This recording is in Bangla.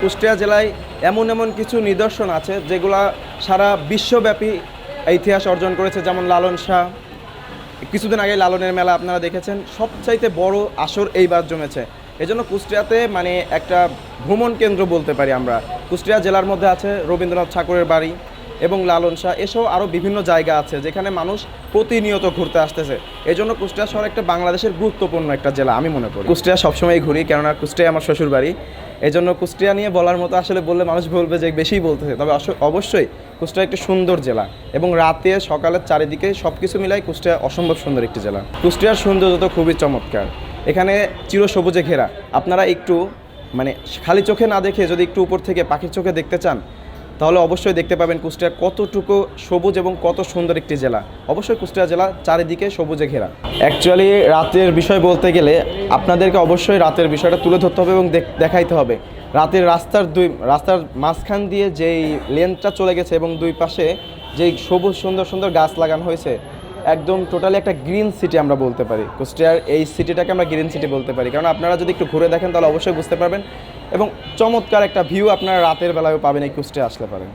কুষ্টিয়া জেলায় এমন এমন কিছু নিদর্শন আছে যেগুলা সারা বিশ্বব্যাপী ইতিহাস অর্জন করেছে, যেমন লালন শাহ। কিছুদিন আগে লালনের মেলা আপনারা দেখেছেন, সবচাইতে বড় আসর এইবার জমেছে। এজন্য কুষ্টিয়াতে মানে একটা ভ্রমণ কেন্দ্র বলতে পারি আমরা। কুষ্টিয়া জেলার মধ্যে আছে রবীন্দ্রনাথ ঠাকুরের বাড়ি এবং লালন শাহ, এসব আরও বিভিন্ন জায়গা আছে যেখানে মানুষ প্রতিনিয়ত ঘুরতে আসতেছে। এই জন্য কুষ্টিয়া শহর একটা বাংলাদেশের গুরুত্বপূর্ণ একটা জেলা আমি মনে করি। কুষ্টিয়া সবসময় ঘুরি, কেননা কুষ্টিয়া আমার শ্বশুর বাড়ি। এই জন্য কুষ্টিয়া নিয়ে বলার মতো আসলে বললে মানুষ বলবে যে বেশিই বলতেছে, তবে অবশ্যই কুষ্টিয়া একটি সুন্দর জেলা এবং রাতে সকালের চারিদিকে সব কিছু মিলাই কুষ্টিয়া অসম্ভব সুন্দর একটি জেলা। কুষ্টিয়ার সৌন্দর্য তো খুবই চমৎকার। এখানে চিরসবুজে ঘেরা। আপনারা একটু মানে খালি চোখে না দেখে যদি একটু উপর থেকে পাখির চোখে দেখতে চান, তাহলে অবশ্যই দেখতে পাবেন কুষ্টিয়া কতটুকু সবুজ এবং কত সুন্দর একটি জেলা। অবশ্যই কুষ্টিয়া জেলা চারিদিকে সবুজে ঘেরা। অ্যাকচুয়ালি রাতের বিষয় বলতে গেলে আপনাদেরকে অবশ্যই রাতের বিষয়টা তুলে ধরতে হবে এবং দেখাইতে হবে। রাতের রাস্তার মাঝখান দিয়ে যেই লেনটা চলে গেছে এবং দুই পাশে যেই সবুজ সুন্দর সুন্দর গাছ লাগানো হয়েছে, একদম টোটালি একটা গ্রিন সিটি আমরা বলতে পারি। কুষ্টিয়ার এই সিটিটাকে আমরা গ্রিন সিটি বলতে পারি, কারণ আপনারা যদি একটু ঘুরে দেখেন তাহলে অবশ্যই বুঝতে পারবেন এবং চমৎকার একটা ভিউ আপনারা রাতের বেলায়ও পাবেন এই কুষ্টিয়া আসলে পারেন।